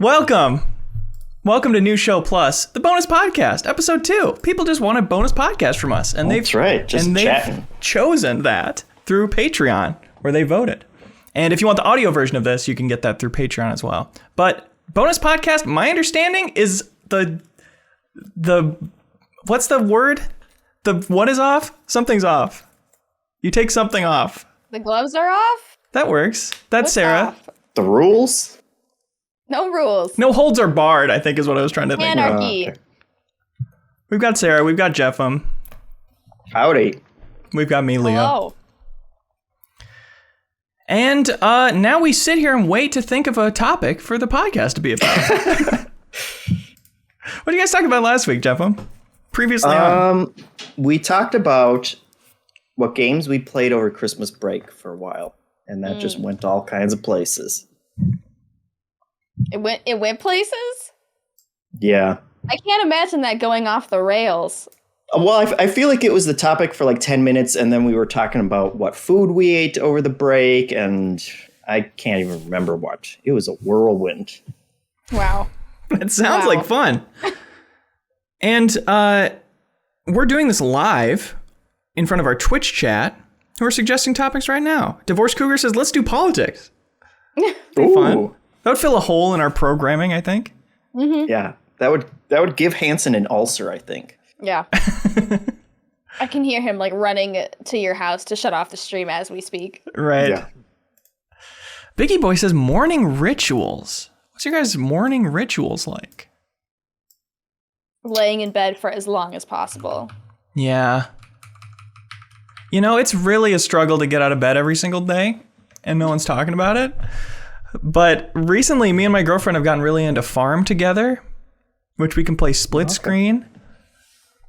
Welcome to New Show Plus, the bonus podcast, episode 2. People just want a bonus podcast from us, and they've chosen that through Patreon, where they voted. And if you want the audio version of this, you can get that through Patreon as well. But bonus podcast, my understanding is the what's the word? What is off? Something's off. You take something off. The gloves are off? That works. That's What's Sarah. off? The rules? No rules. No holds are barred, I think is what I was trying to think. Anarchy. Okay. We've got Sarah. We've got Jeffem. Howdy. We've got me, Leo. Hello. And now we sit here and wait to think of a topic for the podcast to be about. What did you guys talk about last week, Jeffem? Previously on. We talked about what games we played over Christmas break for a while, and that just went all kinds of places. It went places? Yeah. I can't imagine that going off the rails. Well, I feel like it was the topic for like 10 minutes, and then we were talking about what food we ate over the break, and I can't even remember what. It was a whirlwind. Wow. It sounds like fun. And we're doing this live in front of our Twitch chat, who are suggesting topics right now. Divorce Cougar says, let's do politics. Pretty fun. That would fill a hole in our programming, I think. Mm-hmm. Yeah, that would give Hanson an ulcer, I think. Yeah. I can hear him like running to your house to shut off the stream as we speak. Right. Yeah. Biggie Boy says morning rituals. What's your guys' morning rituals like? Laying in bed for as long as possible. Yeah. You know, it's really a struggle to get out of bed every single day, and no one's talking about it. But recently, me and my girlfriend have gotten really into Farm together, which we can play split screen.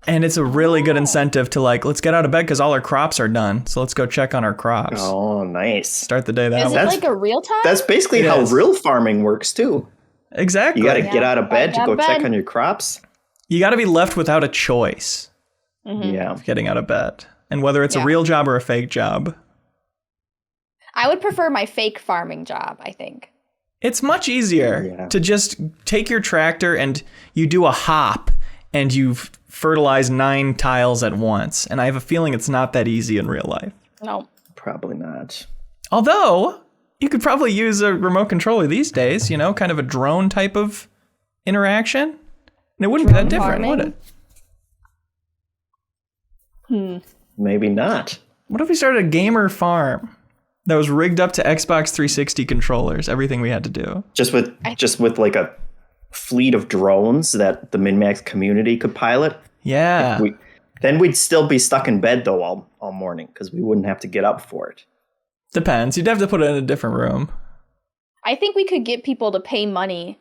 And it's a really good incentive to like, let's get out of bed because all our crops are done. So let's go check on our crops. Oh, nice. Start the day that Is way. it like a real time? That's basically how real farming works, too. Exactly. You got to get out of bed to go check bed. on your crops. You got to be left without a choice Yeah. of getting out of bed. And whether it's a real job or a fake job. I would prefer my fake farming job, I think. It's much easier to just take your tractor and you do a hop and you fertilize 9 tiles at once. And I have a feeling it's not that easy in real life. No. Probably not. Although, you could probably use a remote controller these days, you know, kind of a drone type of interaction. And it wouldn't be that different, would it? Maybe not. What if we started a gamer farm that was rigged up to Xbox 360 controllers, everything we had to do? Just with like a fleet of drones that the MinnMax community could pilot. Yeah. Then we'd still be stuck in bed though all morning because we wouldn't have to get up for it. Depends. You'd have to put it in a different room. I think we could get people to pay money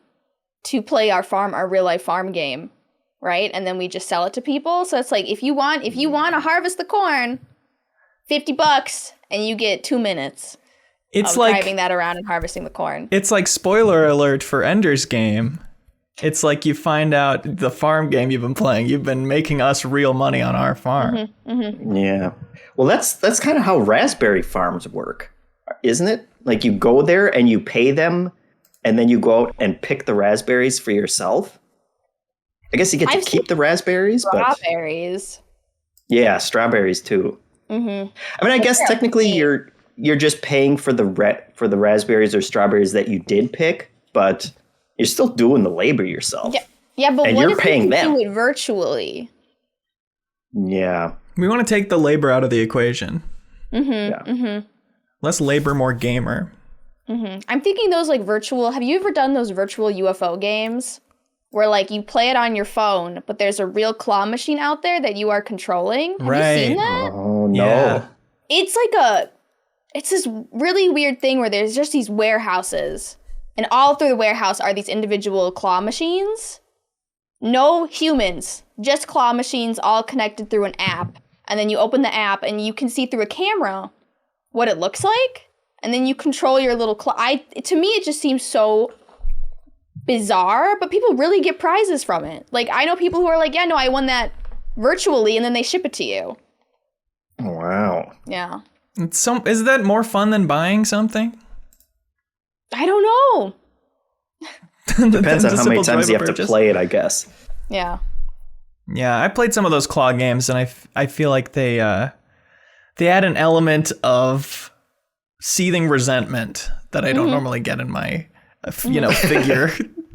to play our real life farm game, right? And then we just sell it to people. So it's like if you want to harvest the corn, $50 and you get 2 minutes. It's of like driving that around and harvesting the corn. It's like spoiler alert for Ender's Game. It's like you find out the farm game you've been playing. You've been making us real money on our farm. Yeah. Well, that's kind of how raspberry farms work, isn't it? Like you go there and you pay them, and then you go out and pick the raspberries for yourself. I guess you get to keep the raspberries, Strawberries. Yeah, strawberries too. I mean, I guess technically you're just paying for the raspberries or strawberries that you did pick, but you're still doing the labor yourself. Yeah, but and what you're if paying you them. do it virtually? Yeah. We want to take the labor out of the equation. Less labor, more gamer. I'm thinking those like virtual. Have you ever done those virtual UFO games where like you play it on your phone, but there's a real claw machine out there that you are controlling? Have you seen that? Oh no. Yeah. It's this really weird thing where there's just these warehouses, and all through the warehouse are these individual claw machines. No humans, just claw machines all connected through an app. And then you open the app and you can see through a camera what it looks like. And then you control your little claw. To me, it just seems so bizarre, but people really get prizes from it. Like, I know people who are like, yeah, no, I won that virtually, and then they ship it to you. Wow. Yeah. Is that more fun than buying something? I don't know. Depends on how many simple, times you have joyful to purchase. play it, I guess. Yeah. Yeah, I played some of those claw games, and I feel like they add an element of seething resentment that I don't normally get in my figure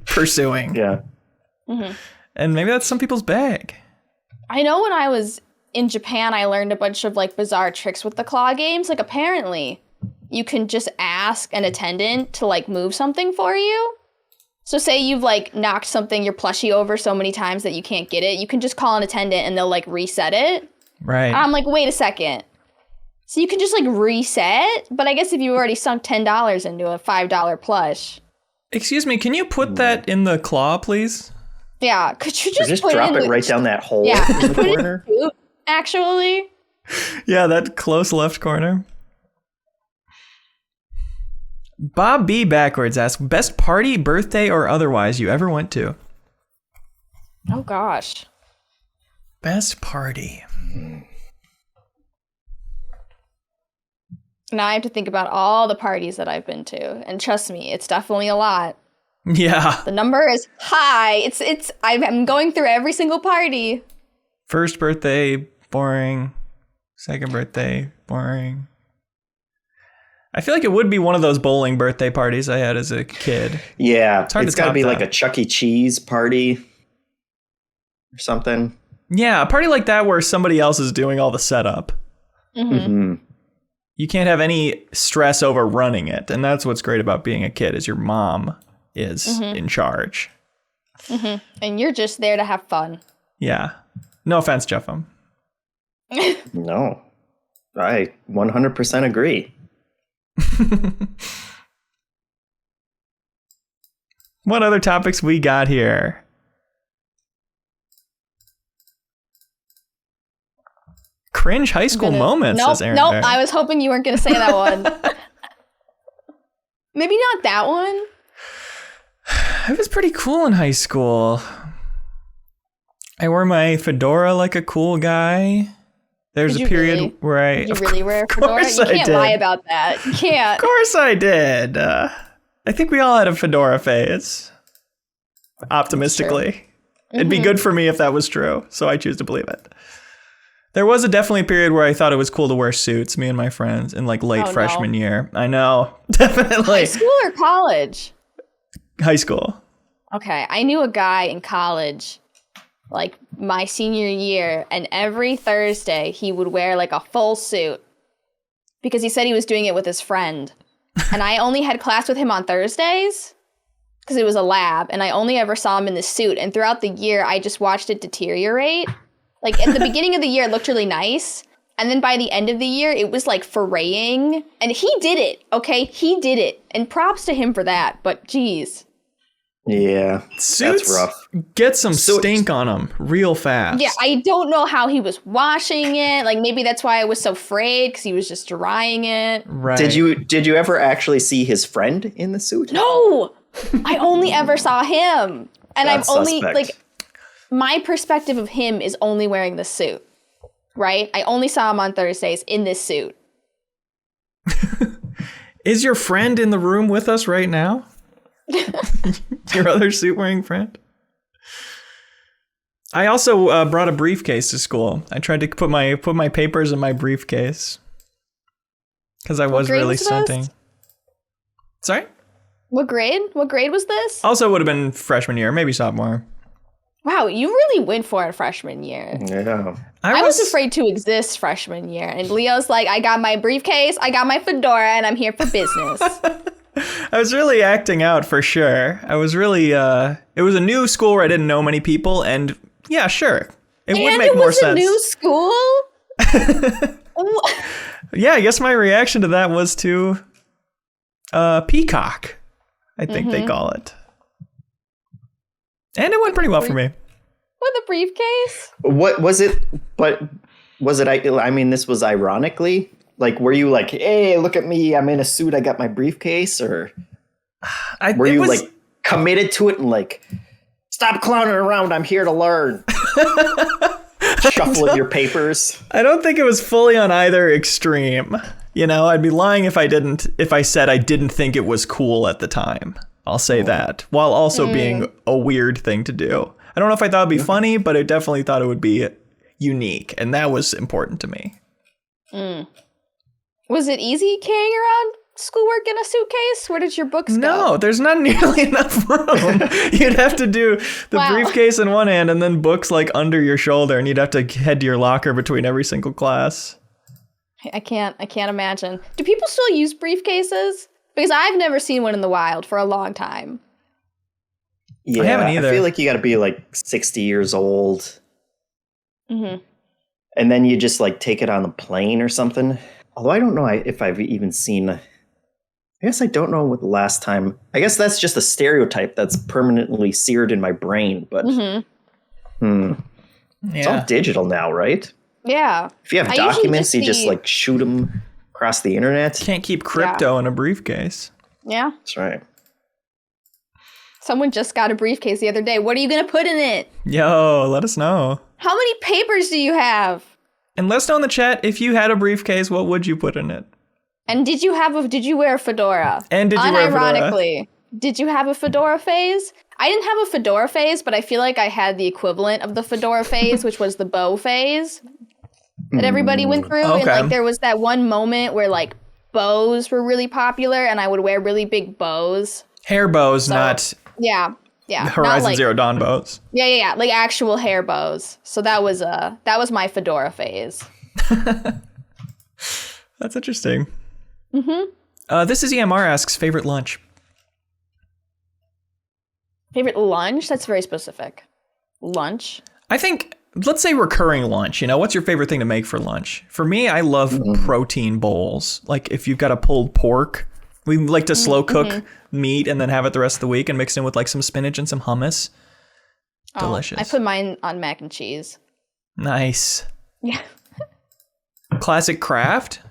pursuing. Yeah. And maybe that's some people's bag. I know when I was in Japan, I learned a bunch of like bizarre tricks with the claw games. Like apparently you can just ask an attendant to like move something for you. So say you've like knocked something, your plushie over so many times that you can't get it. You can just call an attendant and they'll like reset it. Right. I'm like, wait a second. So you can just like reset? But I guess if you already sunk $10 into a $5 plush. Excuse me, can you put that in the claw, please? Yeah, could you just put drop it right down that hole yeah, in the put corner? it in the boot, actually. Yeah, that close left corner. Bob B. Backwards asks, best party, birthday, or otherwise you ever went to? Oh, gosh. Best party. Now I have to think about all the parties that I've been to. And trust me, it's definitely a lot. Yeah. The number is high. I'm going through every single party. First birthday, boring. Second birthday, boring. I feel like it would be one of those bowling birthday parties I had as a kid. Yeah, It's hard to got to top be that. like a Chuck E. Cheese party or something. Yeah, a party like that where somebody else is doing all the setup. Mm-hmm. You can't have any stress over running it. And that's what's great about being a kid is your mom is in charge. And you're just there to have fun. Yeah. No offense, Jeffem. No, I 100% agree. What other topics we got here? Cringe high school moments, says Aaron. Nope, Bear. I was hoping you weren't going to say that one. Maybe not that one. I was pretty cool in high school. I wore my fedora like a cool guy. There's Did a you period really? where I... Did you really wear a fedora? course You I can't did. lie about that. You can't. Of course I did. I think we all had a fedora phase. Optimistically. It'd be good for me if that was true, so I choose to believe it. There was definitely a period where I thought it was cool to wear suits, me and my friends, in like late Oh, no. freshman year. I know, definitely. High school or college? High school. Okay, I knew a guy in college, like my senior year, and every Thursday he would wear like a full suit because he said he was doing it with his friend. And I only had class with him on Thursdays because it was a lab, and I only ever saw him in the suit. And throughout the year, I just watched it deteriorate. Like at the beginning of the year, it looked really nice. And then by the end of the year, it was like fraying. And he did it, okay? He did it. And props to him for that. But geez. Yeah, Suits that's rough. get some stink on them real fast. Yeah, I don't know how he was washing it. Like maybe that's why I was so afraid because he was just drying it. Right. Did you ever actually see his friend in the suit? No, I only ever saw him, and I've That's only suspect. like my perspective of him is only wearing the suit. Right? I only saw him on Thursdays in this suit. Is your friend in the room with us right now? Your other suit-wearing friend? I also brought a briefcase to school. I tried to put my papers in my briefcase because I was grade really was this? stunting. Sorry? What grade? What grade was this? Also would have been freshman year, maybe sophomore. Wow, you really went for it freshman year. Yeah. I was afraid to exist freshman year, and Leo's like, I got my briefcase, I got my fedora, and I'm here for business. I was really acting out for sure. I was really, it was a new school where I didn't know many people, and yeah, sure. It would make more sense. And it was a new school? Yeah, I guess my reaction to that was to peacock, I think they call it. And it went pretty well for me. With a briefcase? What was it? But was it? I mean, this was ironically. Like, were you like, "Hey, look at me! I'm in a suit. I got my briefcase," or were you like committed to it and like, "Stop clowning around! I'm here to learn." Shuffling your papers. I don't think it was fully on either extreme. You know, I'd be lying if I said I didn't think it was cool at the time. I'll say that, while also being a weird thing to do. I don't know if I thought it'd be funny, but I definitely thought it would be unique, and that was important to me. Was it easy carrying around schoolwork in a suitcase? Where did your books go? No, there's not nearly enough room. You'd have to do the briefcase in one hand and then books like under your shoulder, and you'd have to head to your locker between every single class. I can't imagine. Do people still use briefcases? Because I've never seen one in the wild for a long time. Yeah, I haven't either. I feel like you got to be like 60 years old. And then you just like take it on the plane or something. Although I don't know if I've even seen... I guess I don't know what the last time... I guess that's just a stereotype that's permanently seared in my brain. But it's all digital now, right? Yeah. If you have documents, you just like shoot them across the internet. Can't keep crypto in a briefcase. Yeah. That's right. Someone just got a briefcase the other day. What are you going to put in it? Yo, let us know. How many papers do you have? And let us know in the chat, if you had a briefcase, what would you put in it? And did you wear a fedora? And did you wear a fedora? Unironically, did you have a fedora phase? I didn't have a fedora phase, but I feel like I had the equivalent of the fedora phase, which was the bow phase that everybody went through. Okay. And like there was that one moment where like bows were really popular and I would wear really big bows. Hair bows, not Yeah. Horizon not like, Zero Dawn bows. Yeah. Like actual hair bows. So that was my fedora phase. That's interesting. This is EMR asks, favorite lunch? Favorite lunch? That's very specific. Lunch? I think, let's say recurring lunch. You know, what's your favorite thing to make for lunch? For me, I love protein bowls. Like if you've got a pulled pork, we like to slow cook meat and then have it the rest of the week and mix it in with like some spinach and some hummus. Delicious. I put mine on mac and cheese. Nice. Yeah. Classic craft?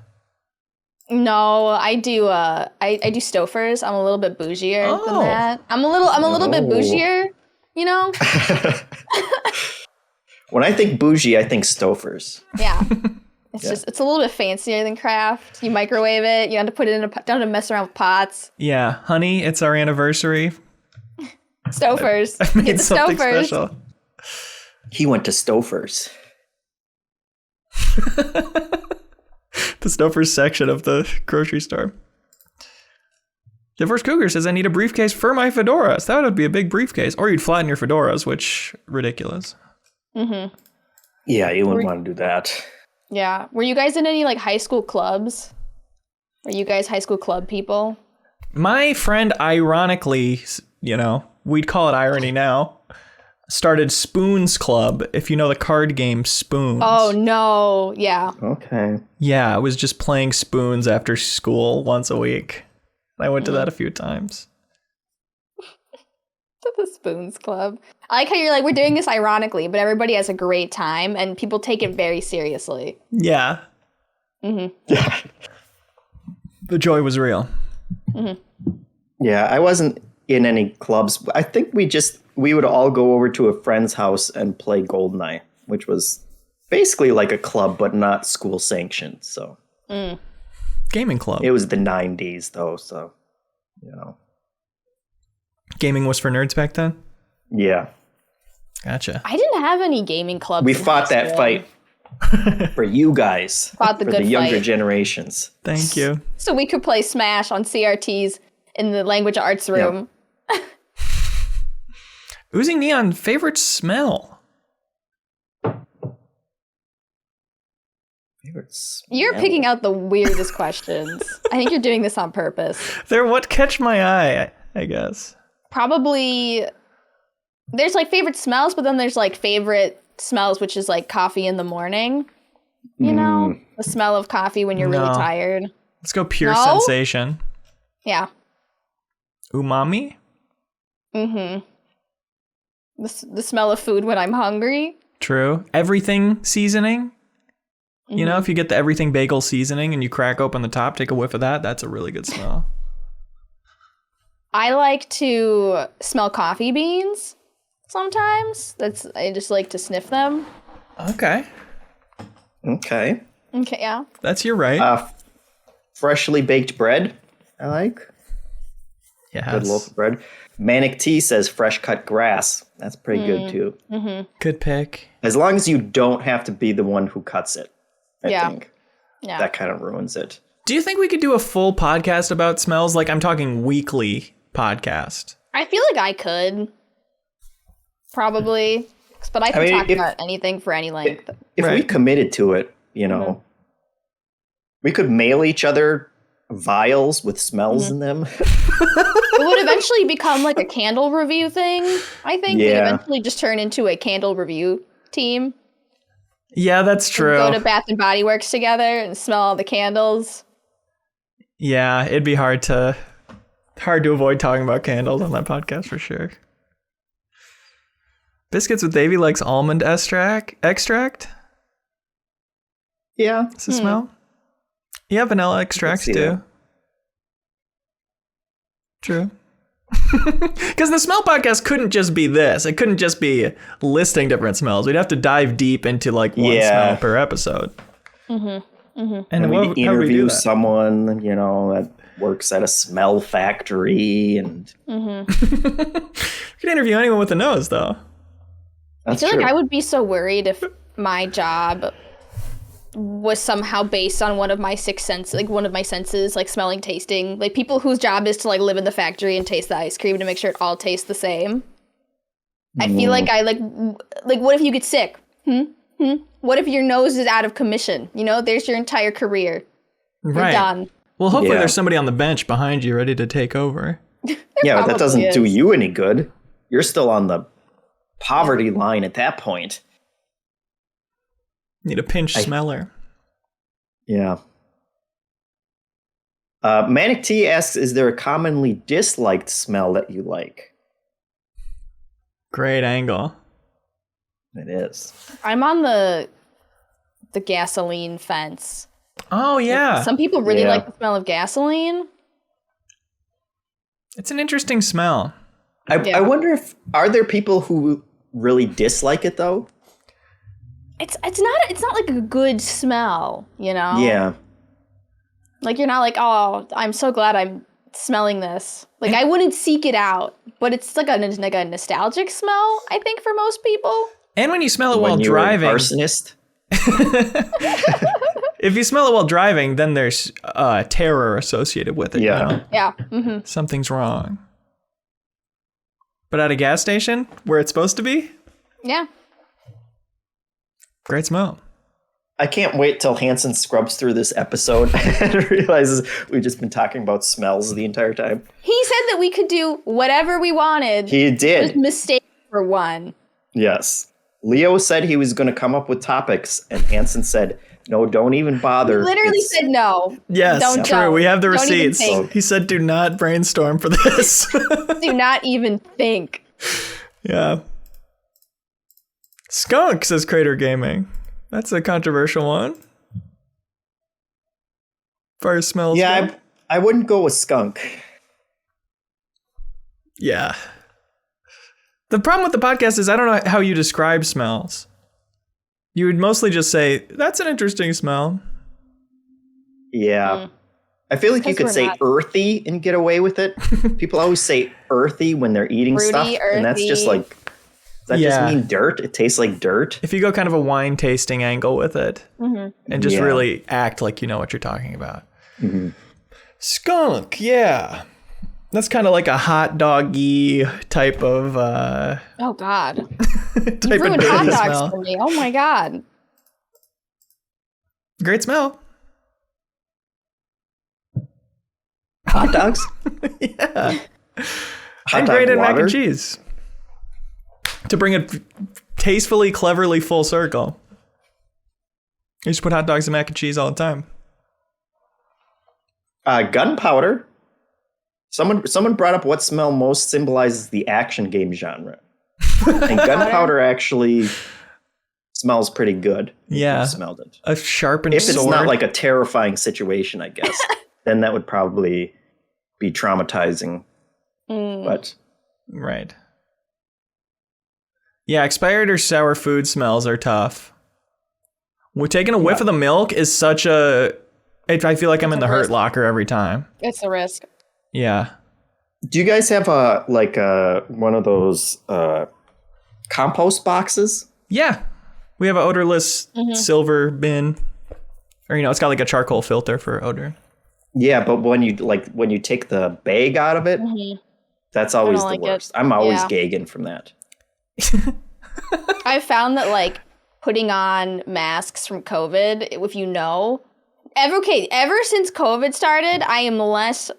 No, I do I do Stouffer's. I'm a little bit bougier than that. I'm a little bit bougier, you know? When I think bougie, I think Stouffer's. Yeah. It's a little bit fancier than craft. You microwave it, you have to put it in don't have to mess around with pots. Yeah, honey, it's our anniversary. Stouffer's. I made something special. He went to Stouffer's. The Stouffer's section of the grocery store. The first Cougar says, I need a briefcase for my fedoras. That would be a big briefcase. Or you'd flatten your fedoras, which ridiculous. Yeah, you wouldn't want to do that. Yeah. Were you guys in any like high school clubs? Were you guys high school club people? My friend, ironically, you know, we'd call it irony now, started Spoons Club, if you know the card game Spoons. Oh, no. Yeah. Okay. Yeah, I was just playing Spoons after school once a week. I went to that a few times. To the Spoons Club. I like how you're like, we're doing this ironically, but everybody has a great time and people take it very seriously. Yeah. Yeah. The joy was real. Yeah, I wasn't in any clubs. I think we would all go over to a friend's house and play Goldeneye, which was basically like a club, but not school sanctioned. So Gaming club. it was the 90s though. So, you know, Gaming was for nerds back then? yeah, Gotcha. I didn't have any gaming clubs. we in fought high that school. fight for you guys, Fought the for good the younger fight. generations. Thank you. So we could play Smash on CRTs in the language arts room. Oozing Neon, favorite smell? You're picking out the weirdest questions. I think you're doing this on purpose. They're what catch my eye, I guess. Probably there's like favorite smells, but then there's like favorite smells, which is like coffee in the morning. You know, the smell of coffee when you're really No. tired. Let's go pure No? sensation. Yeah. Umami? The smell of food when I'm hungry. True. Everything seasoning? You know, if you get the everything bagel seasoning and you crack open the top, take a whiff of that, that's a really good smell. I like to smell coffee beans sometimes. I just like to sniff them. Okay. Okay. Okay, yeah. That's your right. Freshly baked bread, I like. Yes. Good loaf of bread. Manic T says fresh cut grass. That's pretty good too. Good pick. As long as you don't have to be the one who cuts it, I think. Yeah. That kind of ruins it. Do you think we could do a full podcast about smells? Like I'm talking weekly podcast. I feel like I could. Probably. But I can talk about anything for any length. If we committed to it, you know, we could mail each other vials with smells in them. It would eventually become like a candle review thing, I think. We'd eventually just turn into a candle review team. Yeah, that's true. We'd go to Bath and Body Works together and smell all the candles. Yeah, it'd be hard to avoid talking about candles on that podcast for sure. Biscuits with Davy likes almond extract. Yeah. Does it smell? Yeah, vanilla extract too. That. True. Because the smell podcast couldn't just be this. It couldn't just be listing different smells. We'd have to dive deep into like one smell per episode. And we'd interview someone, you know, that works at a smell factory. And we could interview anyone with a nose, though. That's I feel true. like I would be so worried if my job was somehow based on one of my senses, like smelling, tasting, like people whose job is to like live in the factory and taste the ice cream to make sure it all tastes the same. I feel like I like what if you get sick? What if your nose is out of commission? You know, there's your entire career. You're done. Well, hopefully there's somebody on the bench behind you ready to take over. Yeah, but that doesn't do you any good. You're still on the poverty line at that point. Need a pinch smeller. Yeah. Manic T asks, is there a commonly disliked smell that you like? Great angle. It is. I'm on the gasoline fence. Oh, yeah. Some people really like the smell of gasoline. It's an interesting smell. I wonder if, are there people who really dislike it though? It's not like a good smell, you know? Yeah. Like you're not like, oh, I'm so glad I'm smelling this. Like I wouldn't seek it out, but it's like a nostalgic smell, I think, for most people. And when you smell it When while you're driving. an arsonist. If you smell it while driving, then there's terror associated with it. Yeah. You know? Yeah. Mm-hmm. Something's wrong. But at a gas station where it's supposed to be? Yeah. Great smell. I can't wait till Hanson scrubs through this episode and realizes we've just been talking about smells the entire time. He said that we could do whatever we wanted. He did. Just mistake for one. Yes. Leo said he was going to come up with topics, and Hanson said, no, don't even bother. He literally said no. Yes, true. We have the Don't even receipts. think. He said, do not brainstorm for this. Do not even think. Yeah. Skunk, says Crater Gaming. That's a controversial one. As far as smells go. I wouldn't go with skunk. Yeah. The problem with the podcast is I don't know how you describe smells. You would mostly just say, that's an interesting smell. Yeah. I feel like you could say earthy and get away with it. People always say earthy when they're eating Fruity, stuff. And that's just like, does that just mean dirt? It tastes like dirt? If you go kind of a wine tasting angle with it and just really act like you know what you're talking about. Mm-hmm. Skunk, yeah. That's kind of like a hot doggy type of Oh God. type You ruined of hot dirty dogs smell. for me. Oh my God. Great smell. Hot dogs? Yeah. Hot And dog grated mac water? and cheese. To bring it tastefully, cleverly full circle. You just put hot dogs and mac and cheese all the time. Gunpowder. Someone brought up what smell most symbolizes the action game genre. And gunpowder actually smells pretty good. Yeah. You smelled it. A sharpened If it's sword. not like a terrifying situation, I guess, then that would probably be traumatizing. But Right. Yeah, expired or sour food smells are tough. We're taking a whiff of the milk is such a... I feel like I'm in the hurt locker every time. It's a risk. Yeah. Do you guys have one of those compost boxes? Yeah. We have an odorless silver bin. Or, it's got like a charcoal filter for odor. Yeah, but when you take the bag out of it, that's always the worst. I'm always gagging from that. I found that like putting on masks from COVID, if ever since COVID started, I am less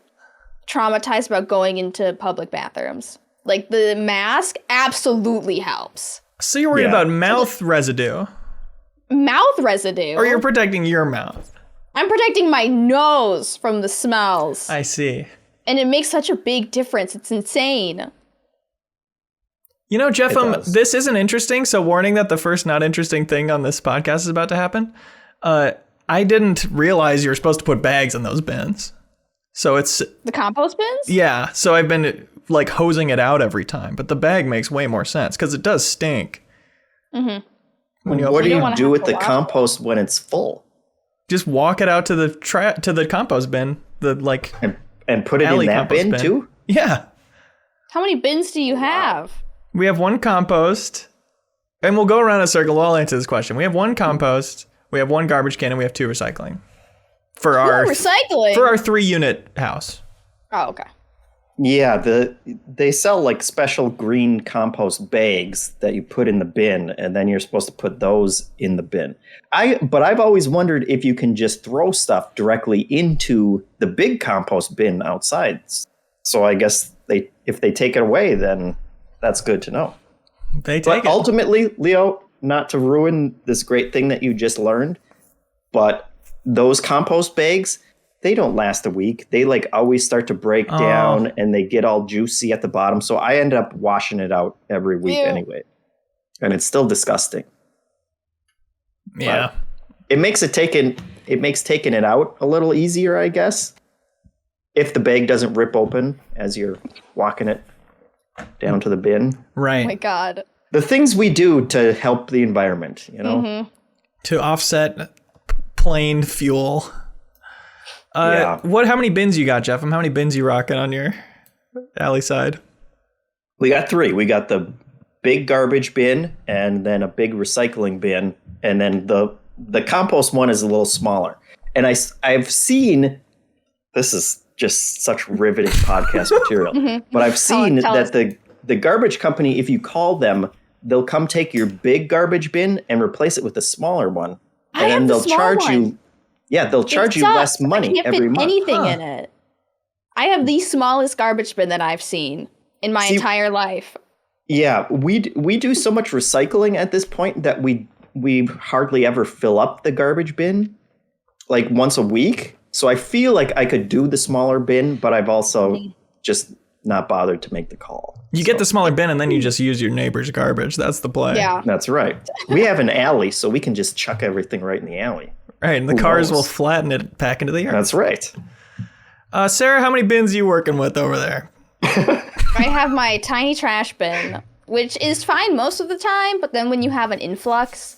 traumatized about going into public bathrooms. Like the mask absolutely helps. So you're worried about mouth residue. Mouth residue? Or you're protecting your mouth. I'm protecting my nose from the smells. I see. And it makes such a big difference. It's insane. Jeff, this isn't interesting, so warning that the first not interesting thing on this podcast is about to happen. I didn't realize you were supposed to put bags in those bins. So it's... The compost bins? Yeah, so I've been like hosing it out every time, but the bag makes way more sense because it does stink. Mm-hmm. What do you do with the compost when it's full? Just walk it out to the compost bin, and put it in that bin too? Yeah. How many bins do you have? We have one compost, and we'll go around in a circle. I'll answer this question. We have one compost, we have one garbage can, and we have 2 recycling. For our 3-unit house. Oh, okay. Yeah, they sell like special green compost bags that you put in the bin, and then you're supposed to put those in the bin. But I've always wondered if you can just throw stuff directly into the big compost bin outside. So I guess if they take it away, then that's good to know. But ultimately, Leo, not to ruin this great thing that you just learned, but those compost bags, they don't last a week. They always start to break down and they get all juicy at the bottom. So I end up washing it out every week anyway. And it's still disgusting. Yeah. But it makes taking it out a little easier, I guess. If the bag doesn't rip open as you're walking it down to the bin. Right. Oh my God. The things we do to help the environment, Mm-hmm. To offset plane fuel. How many bins you got, Jeff? How many bins you rocking on your alley side? We got 3. We got the big garbage bin and then a big recycling bin. And then the compost one is a little smaller. And I've seen, this is just such riveting podcast material, but I've seen that the garbage company, if you call them, they'll come take your big garbage bin and replace it with a smaller one. And then they'll charge you. Yeah, they'll charge you less money every month. Anything in it. I have the smallest garbage bin that I've seen in my entire life. Yeah, we do so much recycling at this point that we hardly ever fill up the garbage bin, like once a week. So I feel like I could do the smaller bin, but I've also just not bothered to make the call. You get the smaller bin and then you just use your neighbor's garbage. That's the play. Yeah. That's right. We have an alley, so we can just chuck everything right in the alley. Right, and the cars will flatten it back into the yard. That's right. Sarah, how many bins are you working with over there? I have my tiny trash bin, which is fine most of the time, but then when you have an influx,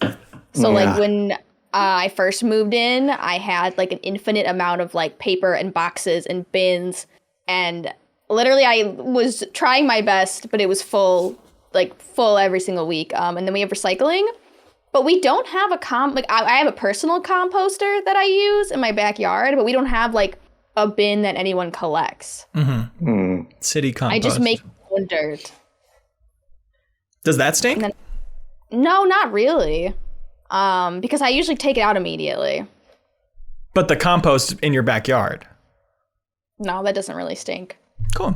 when I first moved in, I had an infinite amount of paper and boxes and bins, and literally I was trying my best, but it was full every single week. And then we have recycling, but we don't have I have a personal composter that I use in my backyard, but we don't have a bin that anyone collects. Mm-hmm. Mm. City compost. I just make own dirt. Does that stink? No, not really. Because I usually take it out immediately. But the compost in your backyard? No, that doesn't really stink. Cool.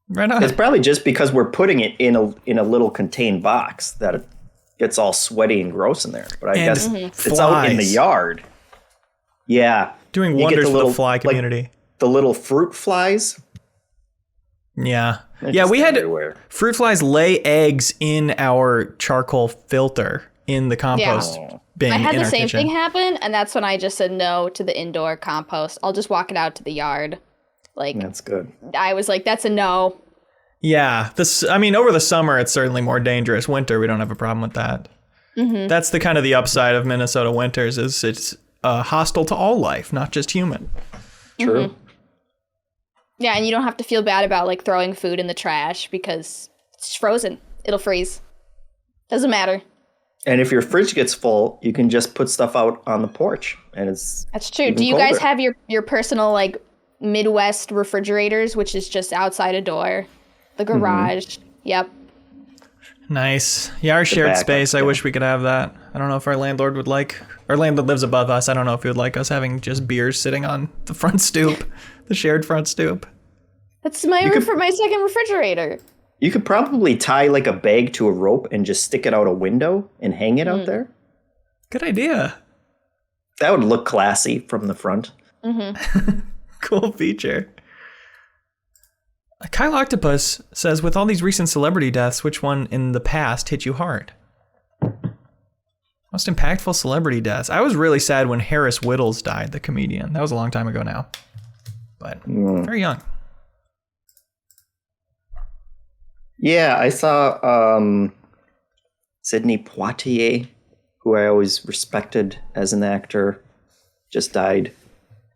Right on. It's probably just because we're putting it in a little contained box that it gets all sweaty and gross in there. But I guess it's out in the yard. Yeah. Doing wonders for the fly community. The little fruit flies. Yeah. Yeah, we had fruit flies lay eggs in our charcoal filter in the compost bin. I had the same kitchen. thing happen, and that's when I just said no to the indoor compost. I'll just walk it out to the yard. That's good. I was like, that's a no. Yeah. Over the summer, it's certainly more dangerous. Winter, we don't have a problem with that. Mm-hmm. That's the upside of Minnesota winters is it's hostile to all life, not just human. True. Mm-hmm. Yeah, and you don't have to feel bad about like throwing food in the trash because it's frozen. It'll freeze. Doesn't matter. And if your fridge gets full, you can just put stuff out on the porch, and it's That's true. even Do you guys colder. have your personal like Midwest refrigerators, which is just outside a door, the garage? Yep. Nice. Yeah, our shared back, space. I yeah. wish we could have that. I don't know if our landlord would like. Our landlord lives above us. I don't know if he would like us having just beers sitting on the front stoop, the shared front stoop. That's my my second refrigerator. You could probably tie like a bag to a rope and just stick it out a window and hang it out there. Good idea. That would look classy from the front. Cool feature. Kyle Octopus says, with all these recent celebrity deaths, which one in the past hit you hard? Most impactful celebrity deaths. I was really sad when Harris Whittles died, the comedian. That was a long time ago now. But very young. Yeah, I saw Sidney Poitier, who I always respected as an actor, just died.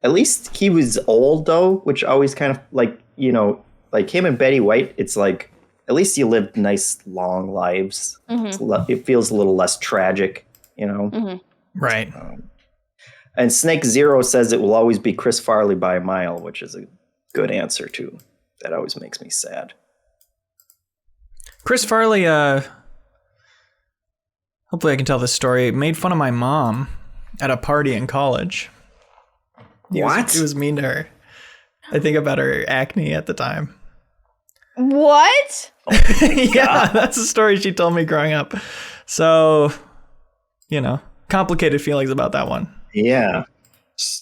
At least he was old, though, which always kind of, like, you know, like him and Betty White, it's like, at least you lived nice, long lives. It feels a little less tragic, you know? Right. And Snake Zero says it will always be Chris Farley by a mile, which is a good answer, too. That always makes me sad. Chris Farley, hopefully I can tell this story, made fun of my mom at a party in college. He was mean to her. I think about her acne at the time. What? Yeah, that's the story she told me growing up. So, you know, complicated feelings about that one. Yeah.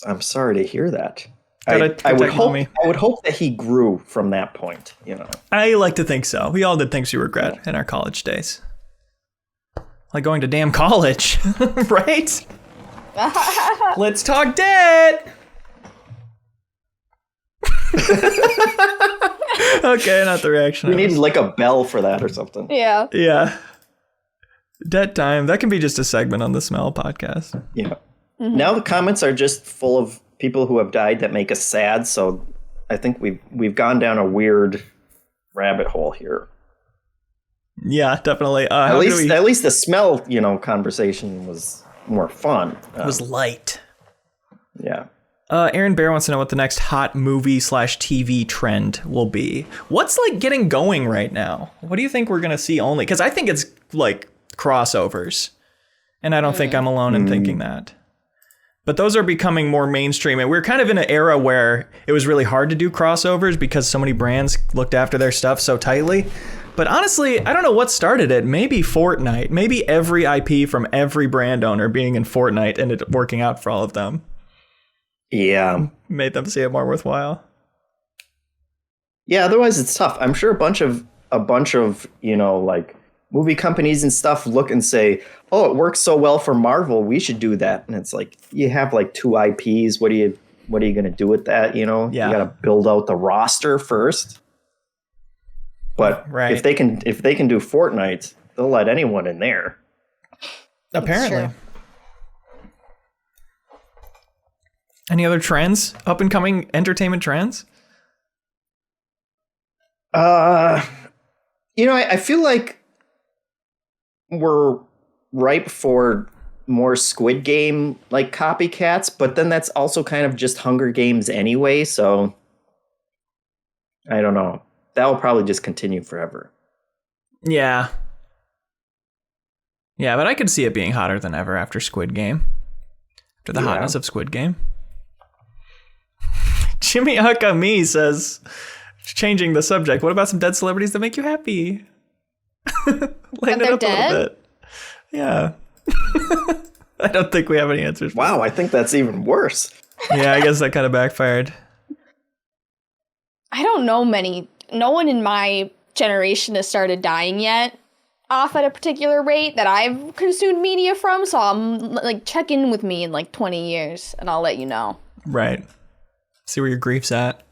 I'm sorry to hear that. Gotta I would protect hope mommy. I would hope that he grew from that point, you know. I like to think so. We all did things we regret in our college days. Like going to damn college, right? Let's talk debt. Okay, not the reaction. We need like a bell for that or something. Yeah. Yeah. Debt time. That can be just a segment on the Smell podcast. Yeah. Now the comments are just full of people who have died that make us sad, so I think we've gone down a weird rabbit hole here. Yeah, definitely. At least the smell, you know, conversation was more fun. It was light. Yeah. Aaron Bear wants to know what the next hot movie/TV trend will be. What's like getting going right now? What do you think we're gonna see only? Because I think it's like crossovers, and I don't think I'm alone in thinking that. But those are becoming more mainstream, and we're kind of in an era where it was really hard to do crossovers because so many brands looked after their stuff so tightly. But honestly, I don't know what started it. Maybe Fortnite. Maybe every IP from every brand owner being in Fortnite and it working out for all of them. Yeah. Made them see it more worthwhile. Yeah, otherwise it's tough. I'm sure a bunch of, you know, like movie companies and stuff look and say, "Oh, it works so well for Marvel, we should do that." And it's like, you have like 2 IPs, what are you going to do with that, you know? Yeah. You got to build out the roster first. But Right. if they can do Fortnite, they'll let anyone in there. Apparently. Any other trends? Up and coming entertainment trends? You know, I feel like we're ripe for more Squid Game like copycats, but then that's also kind of just Hunger Games anyway, so I don't know. That will probably just continue forever. Yeah. Yeah, but I could see it being hotter than ever after Squid Game. After the hotness of Squid Game. Jimmy Akami says, changing the subject, what about some dead celebrities that make you happy? Lighten it up a little bit. Yeah. I don't think we have any answers. Wow, I think that's even worse. Yeah, I guess that kind of backfired. I don't know many. No one in my generation has started dying yet off at a particular rate that I've consumed media from. So I'm like, check in with me in like 20 years and I'll let you know. Right. See where your grief's at.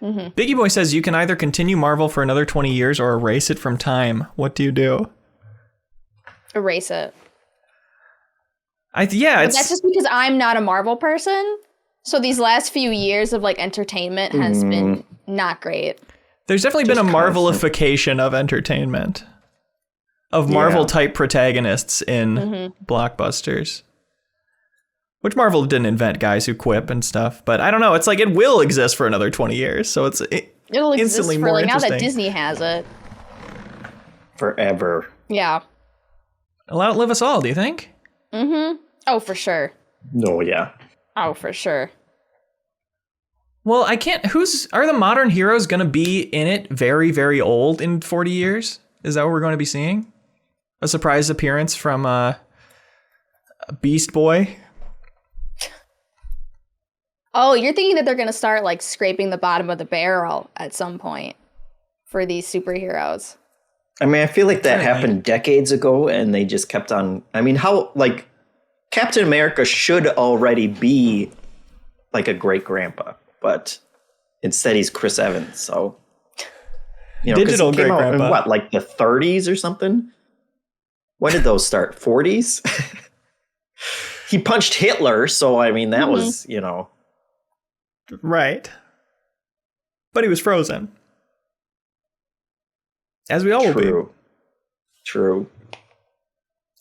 Biggie Boy says you can either continue Marvel for another 20 years or erase it from time. What do you do? Erase it. Yeah, But that's just because I'm not a Marvel person. So these last few years of like entertainment has been not great. There's definitely been a Marvelification of entertainment. Of Marvel-type protagonists in blockbusters. Which Marvel didn't invent guys who quip and stuff. But I don't know. It's like it will exist for another 20 years. So It'll exist instantly for more like now interesting. that Disney has it. Forever. Yeah. It'll outlive us all, do you think? Oh, for sure. No, yeah. Oh, for sure. Well, I can't... Are the modern heroes going to be in it very, very old in 40 years? Is that what we're going to be seeing? A surprise appearance from Beast Boy? Oh, you're thinking that they're going to start like scraping the bottom of the barrel at some point for these superheroes. I mean, I feel like that happened decades ago and they just kept on. I mean, how, like, Captain America should already be like a great grandpa, but instead he's Chris Evans. So, you know, Digital he came out great-grandpa. in what, like the 30s or something? When did those start? 40s? He punched Hitler. So, I mean, that was, you know. Right. But he was frozen. As we all will be. True.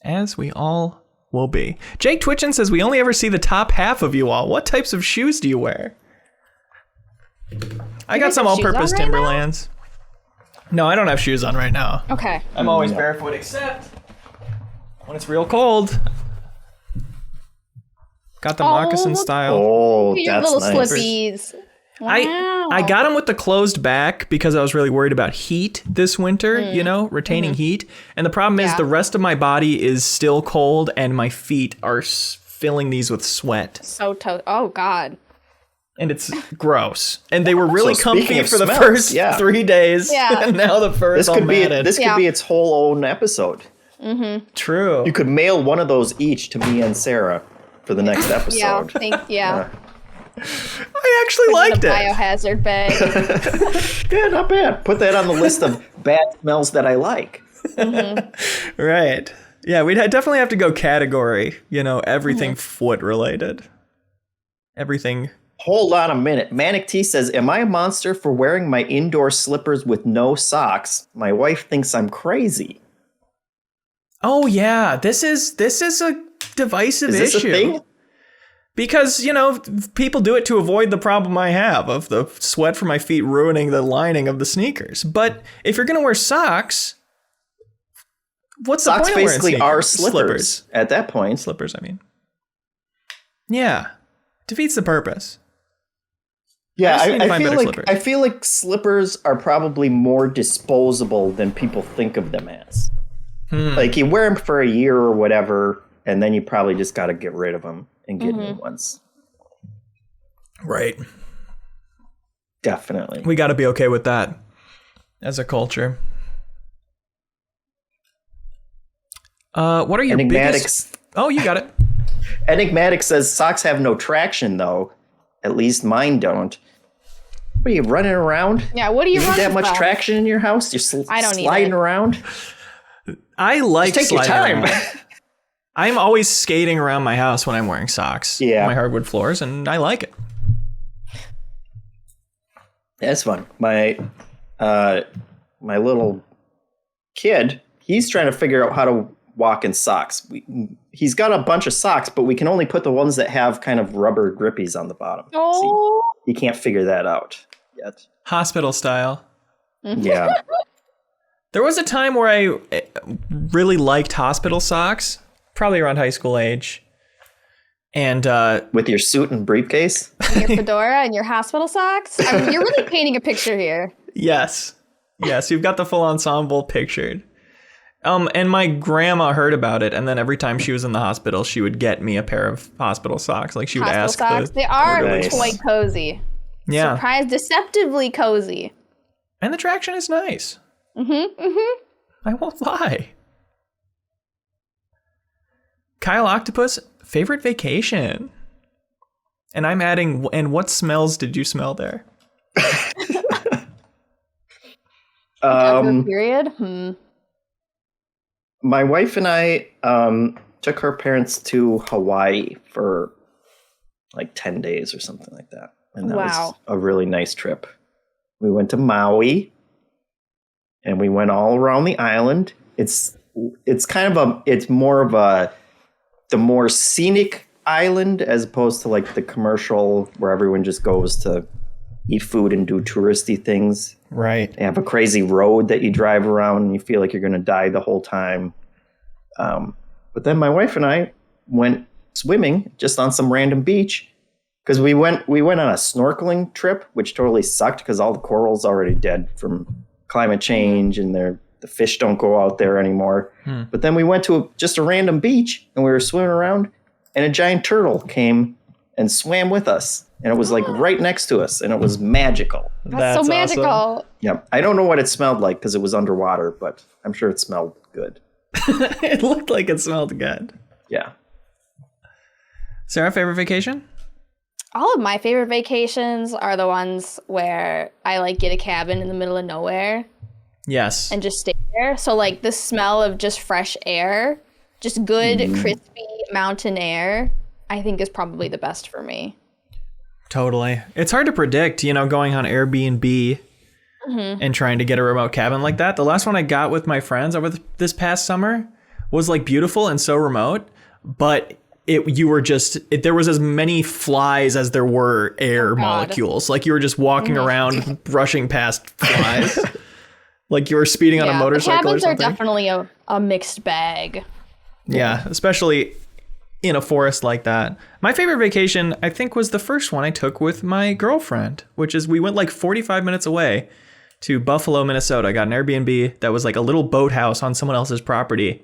As we all will be. Jake Twitchin says, we only ever see the top half of you all. What types of shoes do you wear? I got some all-purpose Timberlands. No, I don't have shoes on right now. Okay. I'm always barefoot except when it's real cold. Got the moccasin style. Oh, Your that's little nice. slippies. Wow. I got them with the closed back because I was really worried about heat this winter, you know, retaining heat. And the problem is the rest of my body is still cold and my feet are filling these with sweat. Oh, God. And it's gross. And they were really So comfy speaking of for the smells, first yeah. 3 days. Yeah. And now the fur is all matted. This could be its whole own episode. True. You could mail one of those each to me and Sarah for the next episode. Yeah. I actually liked a it. biohazard bag. Yeah, not bad. Put that on the list of bad smells that I like. Right. Yeah, we'd definitely have to go category, you know, everything foot related. Everything. Hold on a minute. Manic T says, am I a monster for wearing my indoor slippers with no socks? My wife thinks I'm crazy. Oh yeah, this is a divisive Is this issue. a thing? Because, you know, people do it to avoid the problem I have of the sweat from my feet ruining the lining of the sneakers. But if you're going to wear socks, what's the Socks point of wearing basically are sneakers? slippers at that point. Slippers, I mean. Yeah. Defeats the purpose. Yeah, I just need to find better I slippers. feel like slippers are probably more disposable than people think of them as. Like, you wear them for a year or whatever, and then you probably just got to get rid of them and get new ones. Right. Definitely. We got to be okay with that as a culture. What are your biggest... Oh, you got it. Enigmatic says, socks have no traction, though. At least mine don't. What are you, running around? Yeah, what are you need running that much from? traction in your house? You're I don't need sliding it. around? I like Just take your sliding time. around. I'm always skating around my house when I'm wearing socks. Yeah. My hardwood floors, and I like it. That's fun. My little kid, he's trying to figure out how to walk in socks. He's got a bunch of socks, but we can only put the ones that have kind of rubber grippies on the bottom. Oh. See, he can't figure that out yet. Hospital style. Yeah. There was a time where I really liked hospital socks, probably around high school age. And With your suit and briefcase? Your fedora and your hospital socks? I mean, you're really painting a picture here. yes, you've got the full ensemble pictured. And my grandma heard about it, and then every time she was in the hospital, she would get me a pair of hospital socks. Like she would Hospital ask socks. They are Nice. quite cozy. Yeah, Surprised, deceptively cozy. and the traction is nice. I won't lie. Kyle Octopus, favorite vacation. And I'm adding, and what smells did you smell there? After period? My wife and I took her parents to Hawaii for like 10 days or something like that. And that Wow. was a really nice trip. We went to Maui and we went all around the island. It's more of the more scenic island as opposed to like the commercial where everyone just goes to eat food and do touristy things. Right. They have a crazy road that you drive around and you feel like you're going to die the whole time. But then my wife and I went swimming just on some random beach because we went on a snorkeling trip, which totally sucked because all the coral's already dead from climate change and the fish don't go out there anymore. But then we went to just a random beach and we were swimming around and a giant turtle came and swam with us. And it was like right next to us and it was magical. That's so magical. awesome. Yeah. I don't know what it smelled like because it was underwater, but I'm sure it smelled good. It looked like it smelled good. Yeah. Sarah, favorite vacation? All of my favorite vacations are the ones where I like get a cabin in the middle of nowhere Yes. and just stay there. So like the smell of just fresh air, just good, crispy mountain air, I think is probably the best for me. Totally. It's hard to predict, going on Airbnb and trying to get a remote cabin like that. The last one I got with my friends over this past summer was like beautiful and so remote, but there was as many flies as there were air molecules. Like you were just walking around brushing past flies. Like you were speeding on a motorcycle or cabins something. are definitely a mixed bag. Yeah, especially in a forest like that. My favorite vacation, I think, was the first one I took with my girlfriend, which is we went like 45 minutes away to Buffalo, Minnesota. I got an Airbnb that was like a little boathouse on someone else's property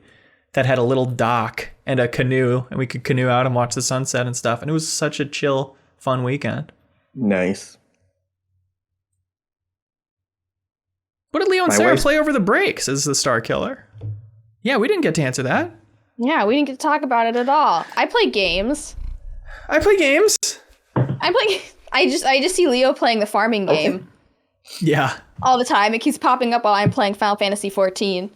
that had a little dock and a canoe, and we could canoe out and watch the sunset and stuff. And it was such a chill, fun weekend. Nice. What did Leo and Sarah play over the breaks as the Starkiller? Yeah, we didn't get to answer that. Yeah, we didn't get to talk about it at all. I play games. I play games. I just see Leo playing the farming game Yeah. all the time. It keeps popping up while I'm playing Final Fantasy 14.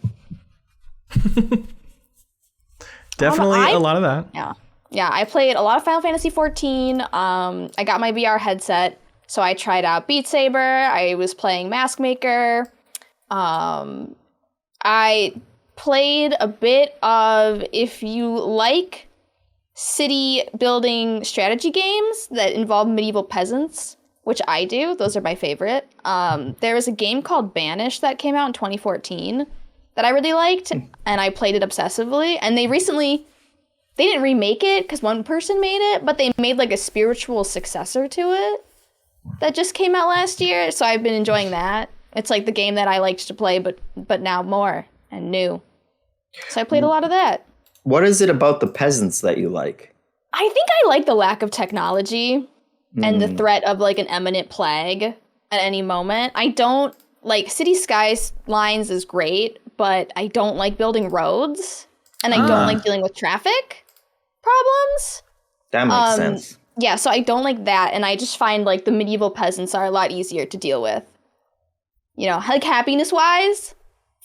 Definitely a lot of that. Yeah, I played a lot of Final Fantasy 14. I got my VR headset, so I tried out Beat Saber. I was playing Mask Maker. I played a bit of, if you like city building strategy games that involve medieval peasants, which I do. Those are my favorite. There was a game called Banish that came out in 2014 that I really liked, and I played it obsessively. And they didn't remake it because one person made it, but they made like a spiritual successor to it that just came out last year. So I've been enjoying that. It's like the game that I liked to play, but now more and new. So I played a lot of that. What is it about the peasants that you like? I think I like the lack of technology and the threat of like an imminent plague at any moment. I don't like City Skylines is great, but I don't like building roads and I don't like dealing with traffic problems. That makes sense. Yeah, so I don't like that, and I just find like the medieval peasants are a lot easier to deal with. Like happiness-wise,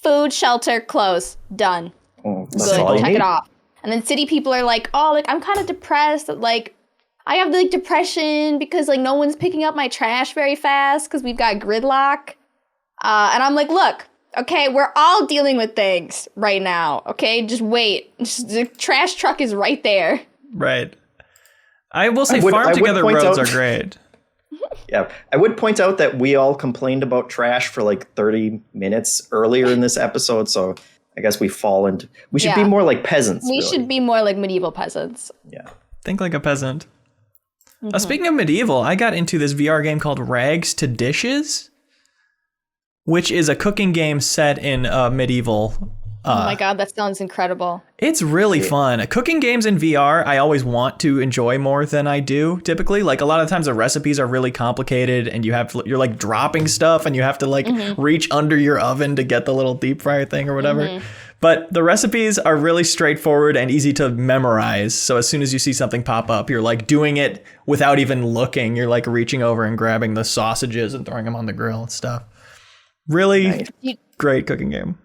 food, shelter, clothes, done. That's all you Check need. it off. And then city people are like, oh, like I'm kind of depressed. Like I have like depression because like no one's picking up my trash very fast because we've got gridlock. And I'm like, look, okay, we're all dealing with things right now. Okay, just wait. The trash truck is right there. Right. I will say farm together roads are great. Yeah, I would point out that we all complained about trash for like 30 minutes earlier in this episode, so I guess we should be more like peasants. We should be more like medieval peasants. Yeah. Think like a peasant. Speaking of medieval, I got into this VR game called Rags to Dishes, which is a cooking game set in medieval. Oh my god, that sounds incredible. It's really fun. Cooking games in VR, I always want to enjoy more than I do typically. Like a lot of times the recipes are really complicated and you're like dropping stuff and you have to like reach under your oven to get the little deep fryer thing or whatever. But the recipes are really straightforward and easy to memorize. So as soon as you see something pop up, you're like doing it without even looking. You're like reaching over and grabbing the sausages and throwing them on the grill and stuff. Really great cooking game.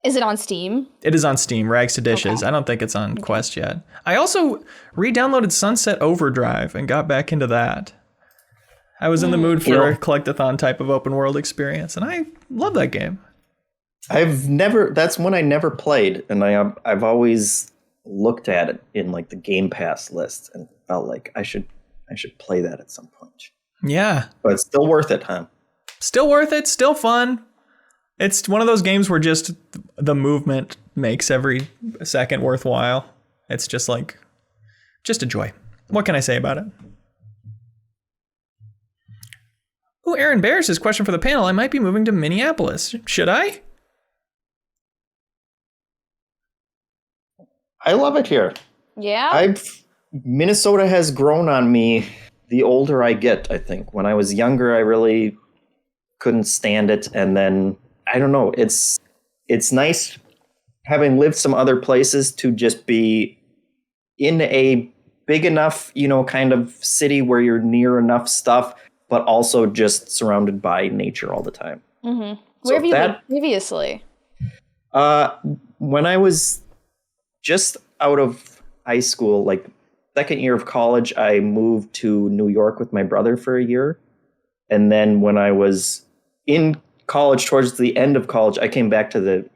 Is it on Steam? It is on Steam, Rags to Dishes. Okay. I don't think it's on Quest yet. I also re-downloaded Sunset Overdrive and got back into that. I was in the mood for a collectathon type of open world experience, and I love that game. That's one I never played, and I've always looked at it in like the Game Pass list and felt like I should play that at some point. Yeah. But it's still worth it, huh? Still worth it, still fun. It's one of those games where just the movement makes every second worthwhile. It's just a joy. What can I say about it? Oh, Aaron Bears, his question for the panel. I might be moving to Minneapolis. Should I? I love it here. Yeah? Minnesota has grown on me the older I get, I think. When I was younger, I really couldn't stand it. And then, I don't know, it's nice having lived some other places to just be in a big enough, kind of city where you're near enough stuff, but also just surrounded by nature all the time. Mm-hmm. Where have you lived previously? When I was just out of high school, like second year of college, I moved to New York with my brother for a year. And then when I was in college, towards the end of college, I came back to the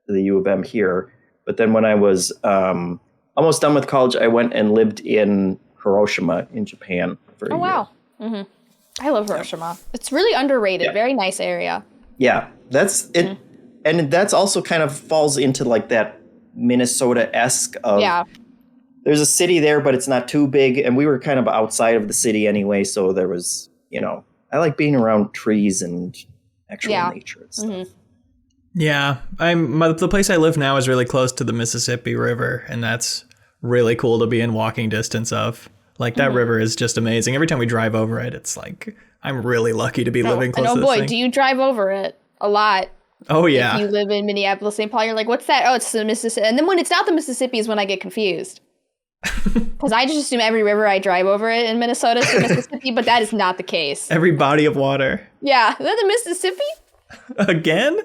U of M here. But then when I was almost done with college, I went and lived in Hiroshima in Japan for a year. Wow. Mm-hmm. I love Hiroshima. It's really underrated. Yeah. Very nice area. Yeah, that's it. Mm-hmm. And that's also kind of falls into like that Minnesota-esque of there's a city there, but it's not too big. And we were kind of outside of the city anyway. So there was, I like being around trees and actual nature and stuff. Mm-hmm. Yeah, the place I live now is really close to the Mississippi River, and that's really cool to be in walking distance of. Like, that river is just amazing. Every time we drive over it, it's like, I'm really lucky to be living close to this thing. Do you drive over it a lot? Oh, yeah. If you live in Minneapolis, St. Paul, you're like, what's that? Oh, it's the Mississippi. And then when it's not the Mississippi is when I get confused. Because I just assume every river I drive over it in Minnesota is the Mississippi, but that is not the case. Every body of water. Yeah. Is that the Mississippi? Again?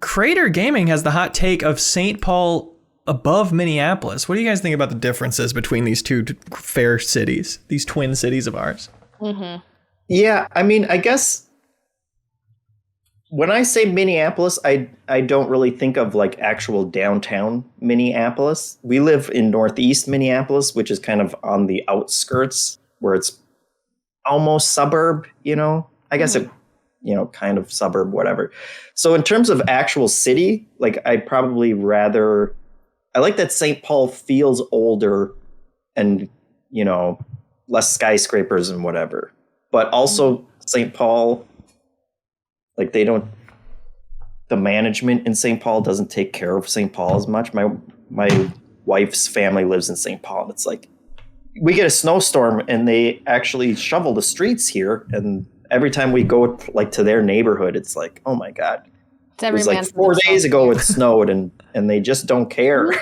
Crater Gaming has the hot take of St. Paul above Minneapolis. What do you guys think about the differences between these two fair cities, these twin cities of ours? Mm-hmm. Yeah, I mean, I guess when I say Minneapolis, I don't really think of like actual downtown Minneapolis. We live in northeast Minneapolis, which is kind of on the outskirts where it's almost suburb, I guess it, kind of suburb, whatever. So in terms of actual city, like I'd probably rather, I like that St. Paul feels older and, less skyscrapers and whatever. But also St. Paul, like the management in St. Paul doesn't take care of St. Paul as much. My wife's family lives in St. Paul. And it's like, we get a snowstorm and they actually shovel the streets here. And every time we go like to their neighborhood, it's like, oh my God. It was like 4 days ago it snowed and they just don't care.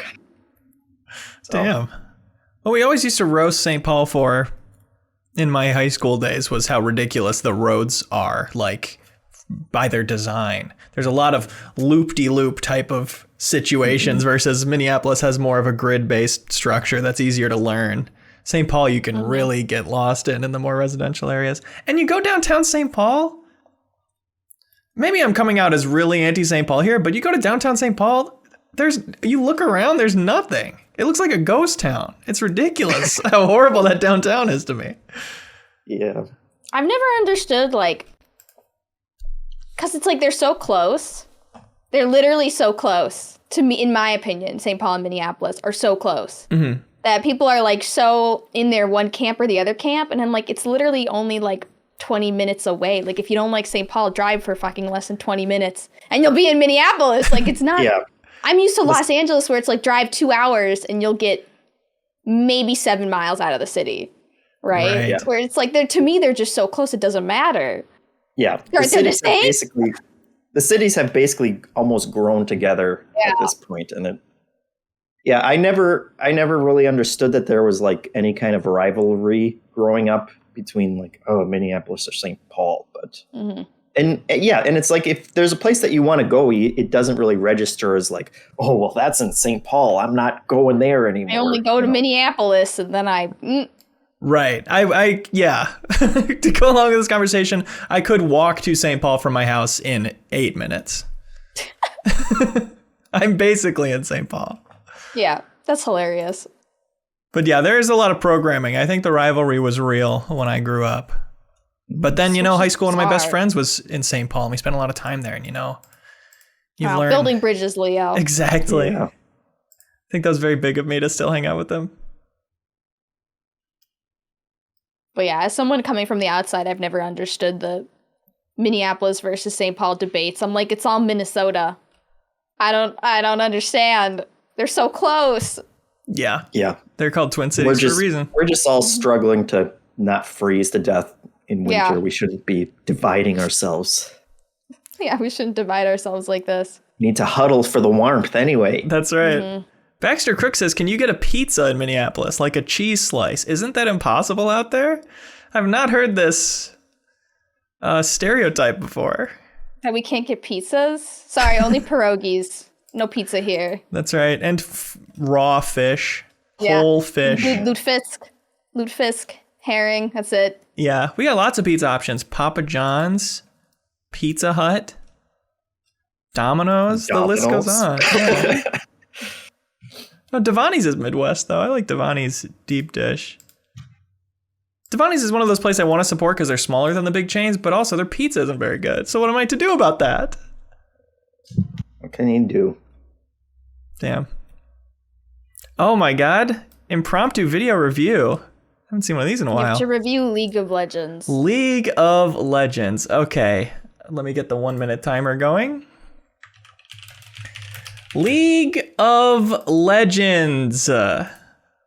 Damn. What we always used to roast St. Paul for in my high school days was how ridiculous the roads are, like by their design. There's a lot of loop-de-loop type of situations versus Minneapolis has more of a grid-based structure that's easier to learn. St. Paul you can really get lost in the more residential areas. And you go downtown St. Paul, maybe I'm coming out as really anti-St. Paul here, but you go to downtown St. Paul, you look around, there's nothing. It looks like a ghost town. It's ridiculous how horrible that downtown is to me. Yeah. I've never understood, because it's like they're so close. They're literally so close to me, in my opinion. St. Paul and Minneapolis are so close that people are so in their one camp or the other camp. And I'm like, it's literally only 20 minutes away. Like, if you don't like St. Paul, drive for fucking less than 20 minutes and you'll be in Minneapolis. Like, it's not. Yeah. I'm used to Los Angeles where it's drive 2 hours and you'll get maybe 7 miles out of the city. Right? Yeah. Where it's to me, they're just so close. It doesn't matter. Yeah. The cities have basically almost grown together at this point. And I never really understood that there was any kind of rivalry growing up between Minneapolis or St. Paul. But And it's like if there's a place that you want to go, it doesn't really register as like, oh, well, that's in St. Paul. I'm not going there anymore. I only go to Minneapolis, and then Right. Yeah. To go along with this conversation, I could walk to St. Paul from my house in 8 minutes. I'm basically in St. Paul. Yeah, that's hilarious. But yeah, there is a lot of programming. I think the rivalry was real when I grew up. But then, high school, one of my best friends was in St. Paul, and we spent a lot of time there, and you've learned. Building bridges, Leo. Exactly. Yeah. I think that was very big of me to still hang out with them. But yeah, as someone coming from the outside, I've never understood the Minneapolis versus St. Paul debates. I'm like, it's all Minnesota. I don't understand. They're so close. Yeah. Yeah. They're called Twin Cities for a reason. We're just all struggling to not freeze to death in winter. Yeah. We shouldn't be dividing ourselves. Yeah, we shouldn't divide ourselves like this. We need to huddle for the warmth anyway. That's right. Baxter Crook says, can you get a pizza in Minneapolis, like a cheese slice? Isn't that impossible out there? I've not heard this stereotype before. That we can't get pizzas? Sorry, only pierogies. No pizza here. That's right. And raw fish, Yeah. whole fish. Lutefisk, herring, that's it. Yeah, we got lots of pizza options. Papa John's, Pizza Hut, Domino's. The list goes on. Yeah. No, Devani's is Midwest, though. I like Devani's deep dish. Devani's is one of those places I want to support because they're smaller than the big chains, but also their pizza isn't very good. So what am I to do about that? What can you do? Damn. Oh my god. Impromptu video review. I haven't seen one of these in a You while. have to review League of Legends. League of Legends. Okay. Let me get the 1 minute timer going. League of Legends.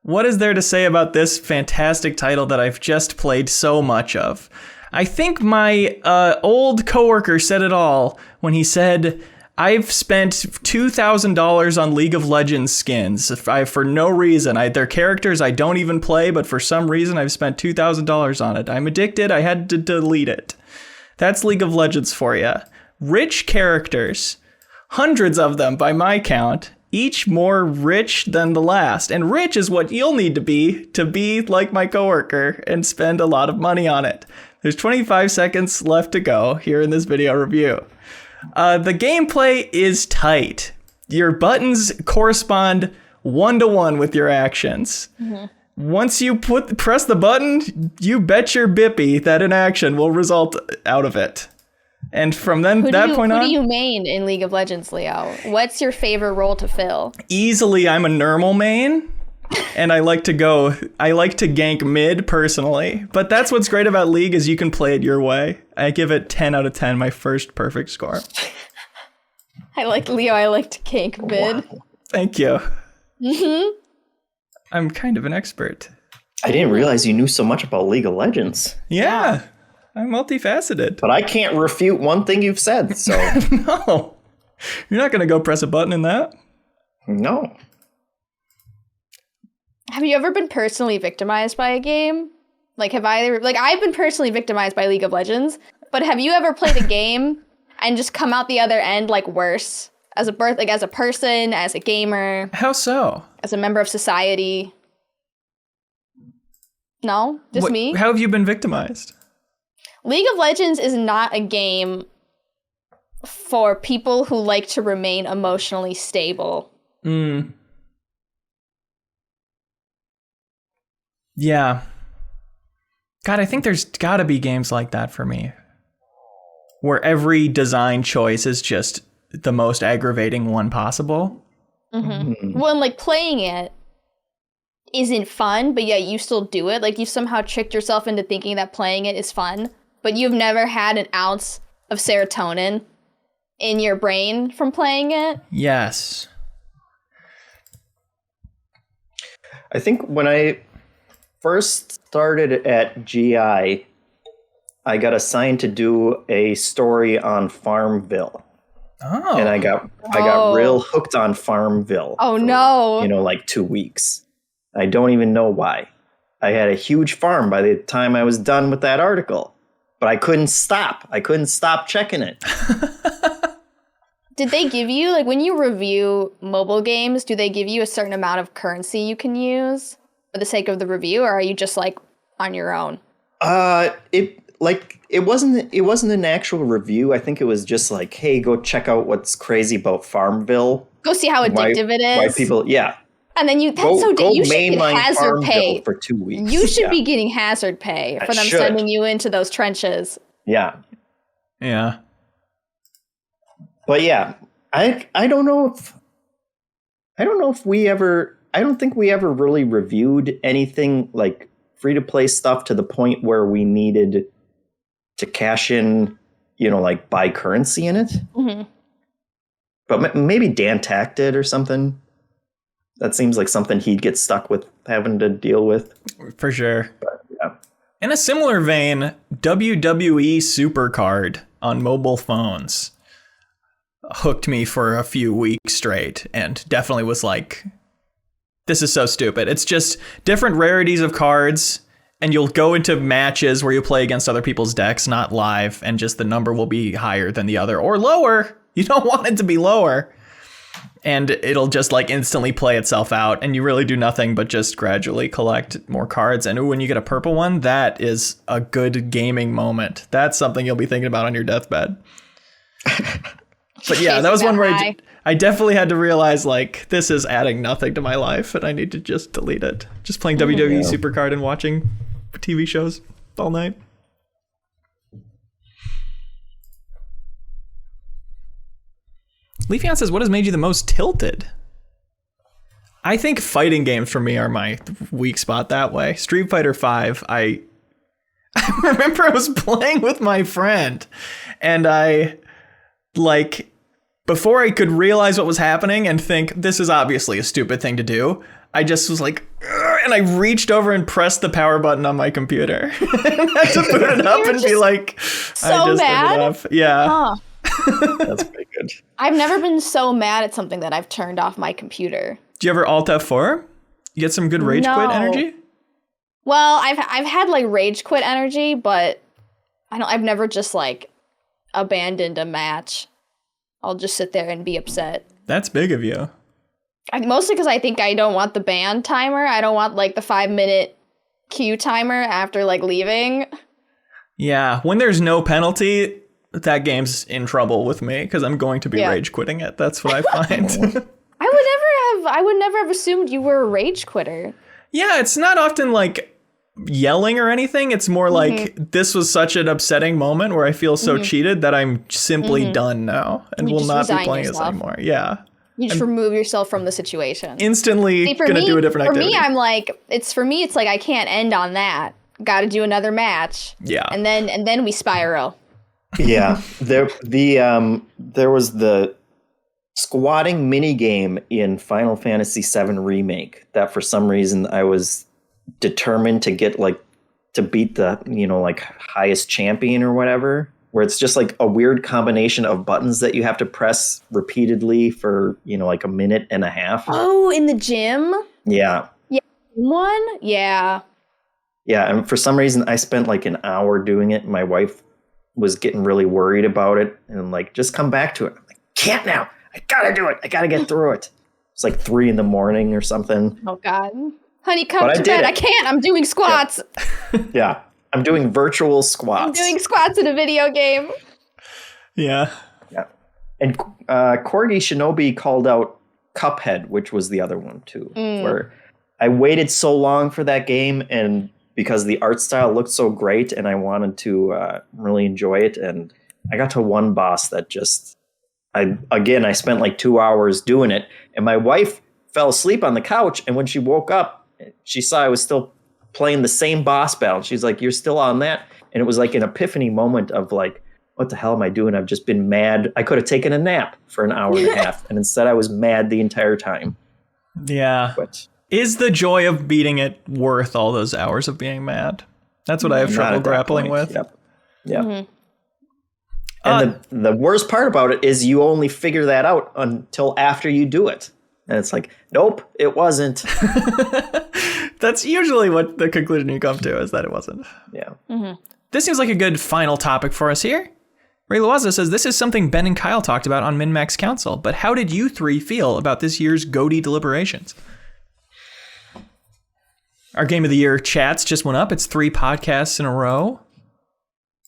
What is there to say about this fantastic title that I've just played so much of? I think my old coworker said it all when he said, I've spent $2,000 on League of Legends skins for no reason. They're characters I don't even play, but for some reason I've spent $2,000 on it. I'm addicted. I had to delete it. That's League of Legends for you. Rich characters. Hundreds of them by my count, each more rich than the last. And rich is what you'll need to be like my coworker and spend a lot of money on it. There's 25 seconds left to go here in this video review. The gameplay is tight. Your buttons correspond 1-to-1 with your actions. Mm-hmm. Once you press the button, you bet your bippy that an action will result out of it. And from that point on... Who do you main in League of Legends, Leo? What's your favorite role to fill? Easily, I'm a normal main. And I like to gank mid gank but that's what's great about League is you can play it your way. I give it 10 out of 10, my first perfect score. I like to gank mid. Wow. Thank you. Mm-hmm. I'm kind of an expert. I didn't realize you knew so much about League of Legends. Yeah. I'm multifaceted. But I can't refute one thing you've said, so... No. You're not going to go press a button in that. No. Have you ever been personally victimized by a game? I've been personally victimized by League of Legends, but have you ever played a game and just come out the other end worse? As a person, as a gamer. How so? As a member of society. No? Just me? How have you been victimized? League of Legends is not a game for people who like to remain emotionally stable. Yeah. God, I think there's got to be games like that for me. Where every design choice is just the most aggravating one possible. Mm-hmm. Well, playing it isn't fun, but yet you still do it. You somehow tricked yourself into thinking that playing it is fun, but you've never had an ounce of serotonin in your brain from playing it. Yes. I think when I first started at GI, I got assigned to do a story on Farmville. Oh. And I got real hooked on Farmville. Oh, no. 2 weeks. I don't even know why. I had a huge farm by the time I was done with that article. but I couldn't stop. I couldn't stop checking it. Did they give you, like, when you review mobile games, do they give you a certain amount of currency you can use for the sake of the review, or are you just, like, on your own? It wasn't an actual review. I think it was just like, hey, go check out what's crazy about Farmville. Go see how addictive it is. Why people, yeah. And then you should get hazard Farmville pay for 2 weeks. You should be getting hazard pay for them sending you into those trenches. Yeah. Yeah. But yeah, I don't know if we ever, I don't think we ever really reviewed anything like free to play stuff to the point where we needed to cash in, like buy currency in it. Mm-hmm. But maybe Dan Tack did or something. That seems like something he'd get stuck with having to deal with. For sure. But, yeah. In a similar vein, WWE Supercard on mobile phones hooked me for a few weeks straight and definitely was like, this is so stupid. It's just different rarities of cards, and you'll go into matches where you play against other people's decks, not live, and just the number will be higher than the other or lower. You don't want it to be lower. And it'll just like instantly play itself out, and you really do nothing but just gradually collect more cards. And when you get a purple one, that is a good gaming moment. That's something you'll be thinking about on your deathbed. But yeah, that was one where I definitely had to realize, like, this is adding nothing to my life, and I need to just delete it. Just playing WWE Supercard and watching TV shows all night. Leafeon says, what has made you the most tilted? I think fighting games for me are my weak spot that way. Street Fighter V, I remember I was playing with my friend, and I, like, before I could realize what was happening and think, this is obviously a stupid thing to do, I just was like, ugh, and I reached over and pressed the power button on my computer. And I had to put it up and be like, so I just mad? turned it off. Yeah. Huh. That's pretty good. I've never been so mad at something that I've turned off my computer. Do you ever Alt F4? You get some good rage quit energy? Well, I've had like rage quit energy, but I've never just like abandoned a match. I'll just sit there and be upset. That's big of you. Mostly because I think I don't want the ban timer. I don't want like the 5-minute queue timer after like leaving. Yeah, when there's no penalty, that game's in trouble with me because I'm going to be rage quitting it. That's what I find. I would never have assumed you were a rage quitter. Yeah, it's not often like yelling or anything. It's more like this was such an upsetting moment where I feel so cheated that I'm simply done now and will not be playing this anymore. Yeah. You just remove yourself from the situation. Instantly gonna do a different activity. For me, I'm like, it's like I can't end on that. Got to do another match. Yeah. And then we spiral. Yeah. There was the squatting mini game in Final Fantasy VII Remake that for some reason I was determined to get, like, to beat the, like, highest champion or whatever, where it's just like a weird combination of buttons that you have to press repeatedly for, like a minute and a half. Oh, in the gym? Yeah. Yeah. One? Yeah. Yeah. And for some reason I spent like an hour doing it. My wife was getting really worried about it and like, just come back to it. I'm like, can't now. I gotta do it. I gotta get through it. It's like 3 a.m. or something. Oh God. Honey, come to bed. I can't. I'm doing squats. Yeah. I'm doing virtual squats. I'm doing squats in a video game. Yeah. Yeah. And Corgi Shinobi called out Cuphead, which was the other one too, where I waited so long for that game and because the art style looked so great and I wanted to really enjoy it. And I got to one boss that just, I spent like 2 hours doing it and my wife fell asleep on the couch. And when she woke up, she saw I was still playing the same boss battle. She's like, you're still on that? And it was like an epiphany moment of like, what the hell am I doing? I've just been mad. I could have taken a nap for an hour and a half. And instead I was mad the entire time. Yeah. But is the joy of beating it worth all those hours of being mad? That's what I have trouble grappling with. Yep. Yeah. And the worst part about it is you only figure that out until after you do it. And it's like, nope, it wasn't. That's usually what the conclusion you come to is that it wasn't. Yeah. this seems like a good final topic for us here. Ray Loaza says, this is something Ben and Kyle talked about on MinnMax Council, but how did you three feel about this year's GOTY deliberations? Our Game of the Year chats just went up. It's 3 podcasts in a row.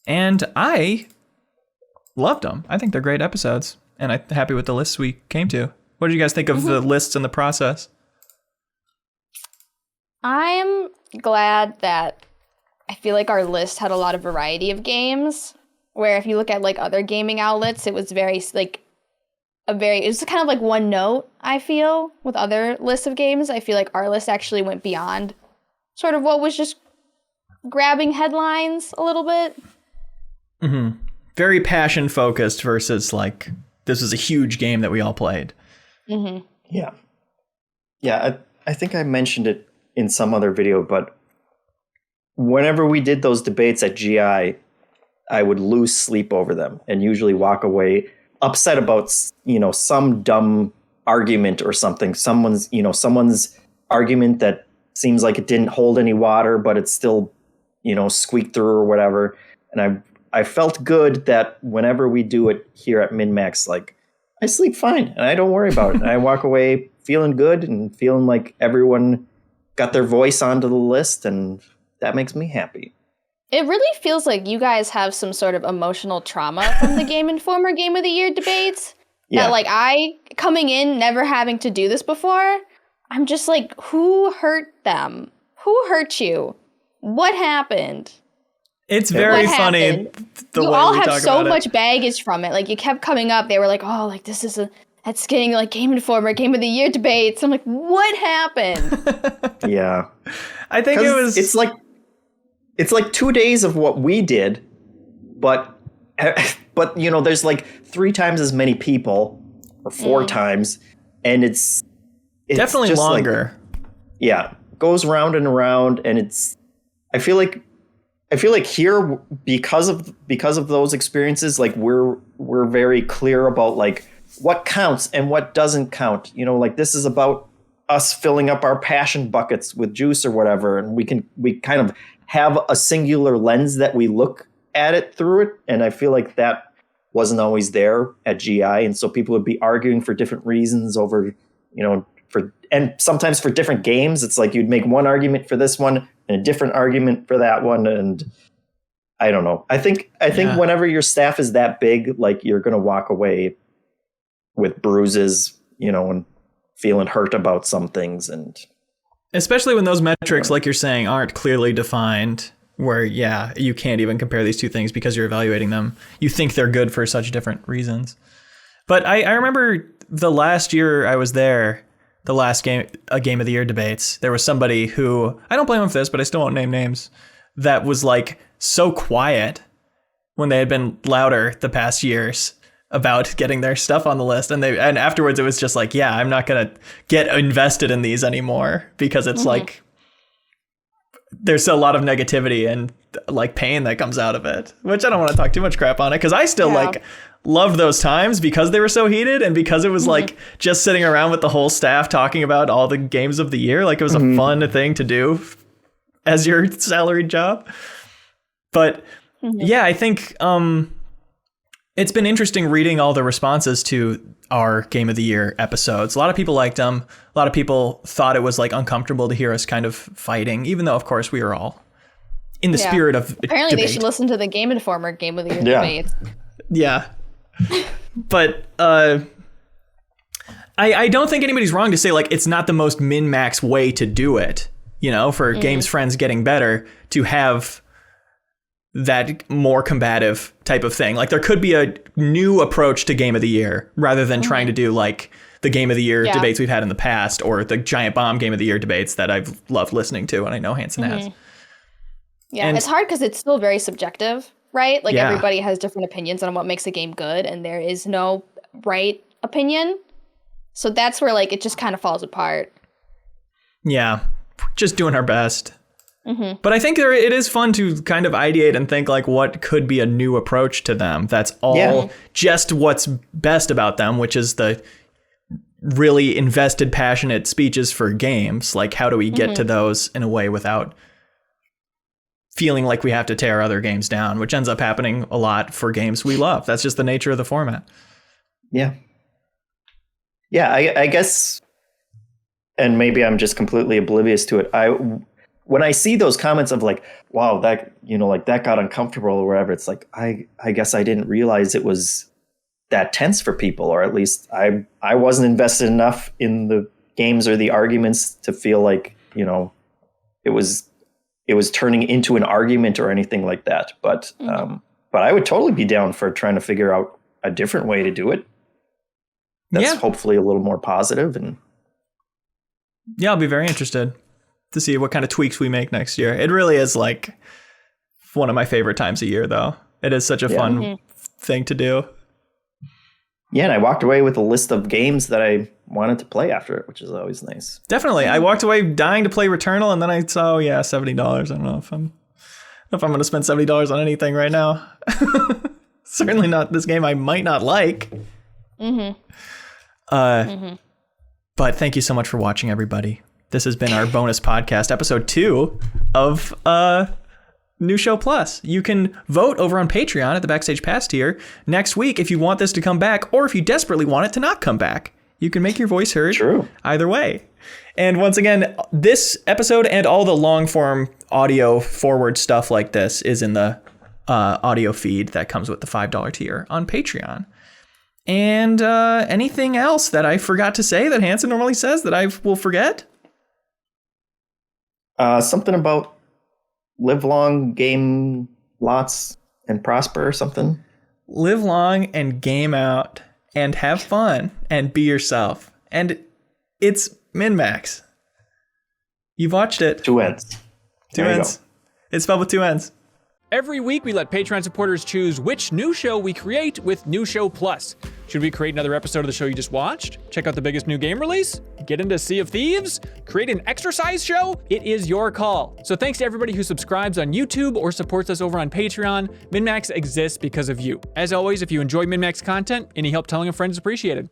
And I loved them. I think they're great episodes. And I'm happy with the lists we came to. What did you guys think of the lists and the process? I'm glad that I feel like our list had a lot of variety of games. Where if you look at like other gaming outlets, it was very like it was kind of like one note, I feel, with other lists of games. I feel like our list actually went beyond sort of what was just grabbing headlines a little bit. Mm-hmm. Very passion focused versus like this was a huge game that we all played. Mm-hmm. Yeah. Yeah, I think I mentioned it in some other video, but whenever we did those debates at GI, I would lose sleep over them and usually walk away upset about, some dumb argument or something. Someone's argument that seems like it didn't hold any water, but it's still, squeaked through or whatever. And I felt good that whenever we do it here at MinnMax, like I sleep fine and I don't worry about it. And I walk away feeling good and feeling like everyone got their voice onto the list, and that makes me happy. It really feels like you guys have some sort of emotional trauma from the Game Informer Game of the Year debates. Yeah. That, like, I, coming in, never having to do this before, I'm just like, who hurt them? Who hurt you? What happened? It's very funny the you way all we have talk so about much it. baggage from it. Like, you kept coming up. They were like, oh, like, this is that's getting, like, Game Informer Game of the Year debates. I'm like, what happened? Yeah. I think it was... It's like 2 days of what we did, but there's like 3 times as many people or 4 times, and it's definitely just longer. Goes round and around, and I feel like here because of those experiences, like we're very clear about like what counts and what doesn't count. Like this is about us filling up our passion buckets with juice or whatever, and we kind of have a singular lens that we look at it through it. And I feel like that wasn't always there at GI. And so people would be arguing for different reasons over, and sometimes for different games. It's like you'd make one argument for this one and a different argument for that one. And I don't know. I think whenever your staff is that big, like you're going to walk away with bruises, and feeling hurt about some things. And especially when those metrics, like you're saying, aren't clearly defined, where, you can't even compare these two things because you're evaluating them. You think they're good for such different reasons. But I remember the last year I was there, the last Game of the Year debates, there was somebody who, I don't blame him for this, but I still won't name names, that was like so quiet when they had been louder the past years about getting their stuff on the list, and afterwards it was just like, I'm not gonna get invested in these anymore because it's like there's a lot of negativity and like pain that comes out of it, which I don't want to talk too much crap on it because I still like loved those times because they were so heated and because it was like just sitting around with the whole staff talking about all the games of the year. Like it was a fun thing to do as your salaried job. But I think it's been interesting reading all the responses to our Game of the Year episodes. A lot of people liked them. A lot of people thought it was like uncomfortable to hear us kind of fighting, even though, of course, we were all in the spirit of Apparently debate. They should listen to the Game Informer Game of the Year debates. Yeah. But I don't think anybody's wrong to say like it's not the most min-max way to do it, for games friends getting better to have that more combative type of thing. Like there could be a new approach to Game of the Year rather than trying to do like the Game of the Year debates we've had in the past or the Giant Bomb Game of the Year debates that I've loved listening to and I know Hanson has. Yeah, and it's hard because it's still very subjective, right? Like everybody has different opinions on what makes a game good and there is no right opinion. So that's where like it just kind of falls apart. Yeah, just doing our best. But I think it is fun to kind of ideate and think like what could be a new approach to them. That's all just what's best about them, which is the really invested, passionate speeches for games. Like how do we get to those in a way without feeling like we have to tear other games down, which ends up happening a lot for games we love. That's just the nature of the format. Yeah. Yeah, I guess, and maybe I'm just completely oblivious to it. When I see those comments of like, wow, that, like that got uncomfortable or whatever, it's like, I guess I didn't realize it was that tense for people, or at least I wasn't invested enough in the games or the arguments to feel like, it was turning into an argument or anything like that. But I would totally be down for trying to figure out a different way to do it. That's hopefully a little more positive. And yeah, I'll be very interested to see what kind of tweaks we make next year. It really is like one of my favorite times of year, though. It is such a fun thing to do. Yeah, and I walked away with a list of games that I wanted to play after it, which is always nice. Definitely. I walked away dying to play Returnal, and then I saw, $70. I don't know if I'm going to spend $70 on anything right now. Certainly not this game I might not like. But thank you so much for watching, everybody. This has been our bonus podcast, episode 2 of New Show Plus. You can vote over on Patreon at the Backstage Pass tier next week if you want this to come back, or if you desperately want it to not come back. You can make your voice heard. True. Either way. And once again, this episode and all the long form audio forward stuff like this is in the audio feed that comes with the $5 tier on Patreon. And anything else that I forgot to say that Hanson normally says that I will forget? Something about live long, game lots, and prosper or something. Live long and game out and have fun and be yourself. And it's MinnMax. You've watched it. 2 ends. Two ends. It's spelled with 2 ends. Every week, we let Patreon supporters choose which new show we create with New Show Plus. Should we create another episode of the show you just watched? Check out the biggest new game release? Get into Sea of Thieves? Create an exercise show? It is your call. So thanks to everybody who subscribes on YouTube or supports us over on Patreon. MinnMax exists because of you. As always, if you enjoy MinnMax content, any help telling a friend is appreciated.